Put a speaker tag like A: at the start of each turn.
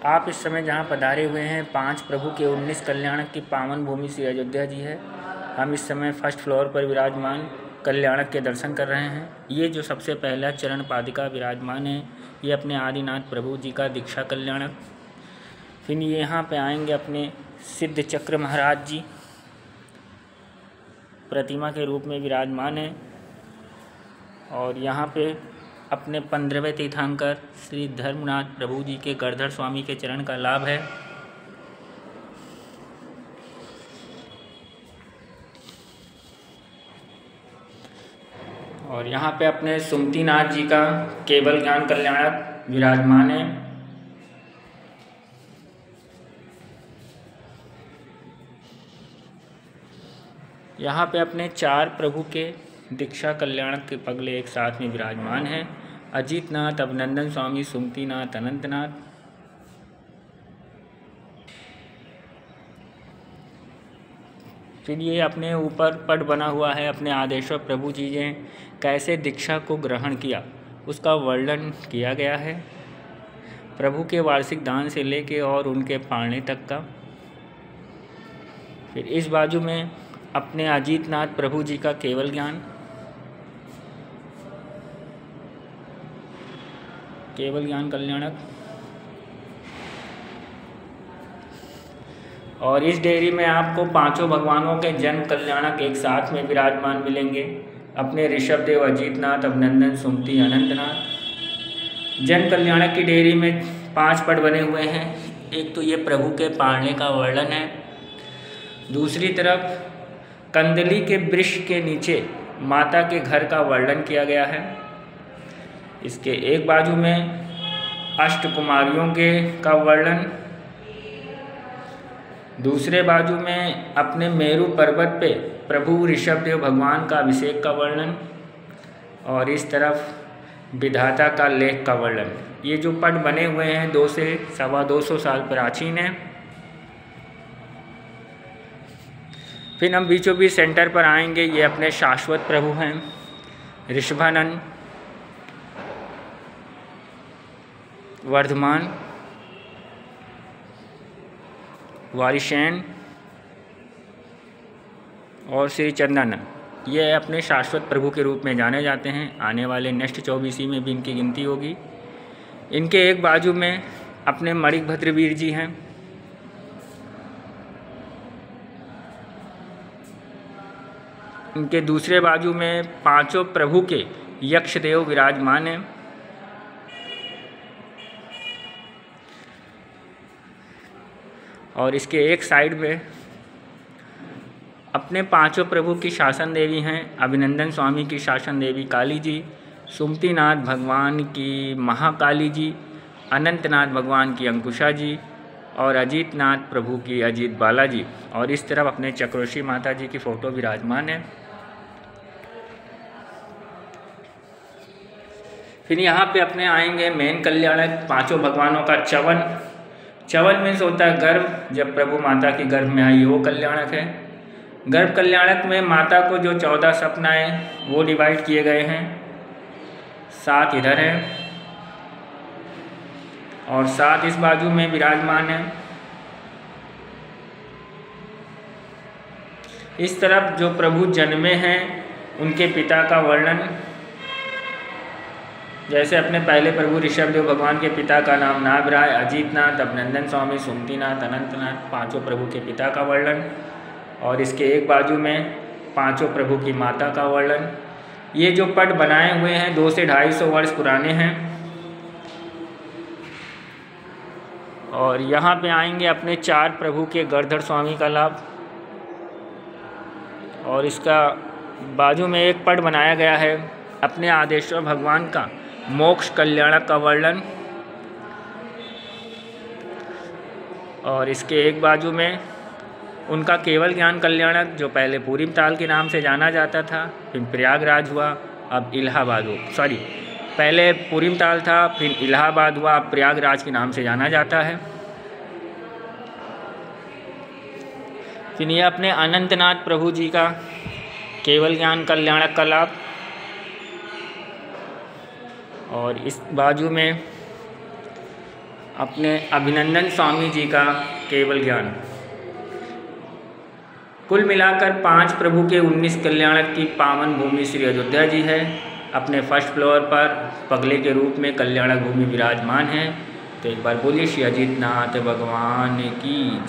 A: आप इस समय जहाँ पधारे हुए हैं 5 प्रभु के 19 कल्याणक की पावन भूमि श्री अयोध्या जी है। हम इस समय फर्स्ट फ्लोर पर विराजमान कल्याणक के दर्शन कर रहे हैं। ये जो सबसे पहला चरण पादिका विराजमान है, ये अपने आदिनाथ प्रभु जी का दीक्षा कल्याणक। फिर यहाँ पे आएंगे अपने सिद्ध चक्र महाराज जी, प्रतिमा के रूप में विराजमान है। और यहाँ पे अपने 15वें तीर्थंकर श्री धर्मनाथ प्रभु जी के गणधर स्वामी के चरण का लाभ है। और यहाँ पे अपने सुमतिनाथ जी का केवल ज्ञान कल्याणक विराजमान है। यहाँ पे अपने 4 प्रभु के दीक्षा कल्याणक के पगले एक साथ में विराजमान हैं। अजीतनाथ, अभिनंदन स्वामी, सुमतिनाथ, अनंतनाथ। फिर ये अपने ऊपर पट बना हुआ है, अपने आदेश्वर प्रभु जी ने कैसे दीक्षा को ग्रहण किया उसका वर्णन किया गया है, प्रभु के वार्षिक दान से लेके और उनके पालने तक का। फिर इस बाजू में अपने अजीतनाथ प्रभु जी का केवल ज्ञान कल्याणक। और इस डेयरी में आपको 5 भगवानों के जन्म कल्याणक एक साथ में विराजमान मिलेंगे, अपने ऋषभदेव, अजीतनाथ, अभिनंदन, सुमति, अनंतनाथ। जन्म कल्याणक की डेयरी में 5 पट बने हुए हैं। एक तो ये प्रभु के पालने का वर्णन है, दूसरी तरफ कंदली के वृक्ष के नीचे माता के घर का वर्णन किया गया है। इसके एक बाजू में अष्टकुमारियों के का वर्णन, दूसरे बाजू में अपने मेरु पर्वत पे प्रभु ऋषभदेव भगवान का अभिषेक का वर्णन, और इस तरफ विधाता का लेख का वर्णन। ये जो पट बने हुए हैं 200 से 225 साल प्राचीन है। फिर हम बीचों बीच सेंटर पर आएंगे। ये अपने शाश्वत प्रभु हैं, ऋषभानंद, वर्धमान, वारिशैन और श्री चंद्रानंद। ये अपने शाश्वत प्रभु के रूप में जाने जाते हैं। आने वाले नेक्स्ट 24 में भी इनकी गिनती होगी। इनके एक बाजू में अपने मणिभद्रवीर जी हैं। इनके दूसरे बाजू में 5 प्रभु के यक्षदेव विराजमान हैं। और इसके एक साइड में अपने 5 प्रभु की शासन देवी हैं। अभिनंदन स्वामी की शासन देवी काली जी, सुमतिनाथ भगवान की महाकाली जी, अनंतनाथ भगवान की अंकुशा जी और अजीतनाथ प्रभु की अजीत बाला जी। और इस तरफ अपने चक्रोशी माता जी की फ़ोटो विराजमान है। फिर यहाँ पे अपने आएंगे मेन कल्याणक 5 भगवानों का च्यवन। च्यवन मीन्स होता है गर्भ। जब प्रभु माता की गर्भ में आई वो कल्याणक है। गर्भ कल्याणक में माता को जो 14 सपनाएं वो डिवाइड किए गए हैं। 7 इधर हैं और 7 इस बाजू में विराजमान है। इस तरफ जो प्रभु जन्मे हैं उनके पिता का वर्णन, जैसे अपने पहले प्रभु ऋषभदेव भगवान के पिता का नाम नागराय, अजीतनाथ, अभिनंदन स्वामी, सुमतिनाथ, अनंतनाथ, 5 प्रभु के पिता का वर्णन। और इसके एक बाजू में 5 प्रभु की माता का वर्णन। ये जो पट बनाए हुए हैं 200 से 250 वर्ष पुराने हैं। और यहाँ पे आएंगे अपने 4 प्रभु के गणधर स्वामी का लाभ। और इसका बाजू में एक पट बनाया गया है अपने आदेश्वर भगवान का मोक्ष कल्याणक का वर्णन। और इसके एक बाजू में उनका केवल ज्ञान कल्याणक, जो पहले पूरी ताल के नाम से जाना जाता था, फिर प्रयागराज हुआ, अब इलाहाबाद हो। पहले पूरी ताल था, फिर इलाहाबाद हुआ, अब प्रयागराज के नाम से जाना जाता है। फिर ये अपने अनंतनाथ प्रभु जी का केवल ज्ञान कल्याणक का लाभ। और इस बाजू में अपने अभिनंदन स्वामी जी का केवल ज्ञान। कुल मिलाकर 5 प्रभु के 19 कल्याणक की पावन भूमि श्री अयोध्या जी है। अपने फर्स्ट फ्लोर पर पगले के रूप में कल्याणक भूमि विराजमान है। तो एक बार बोलिए श्री अजितनाथ भगवान की।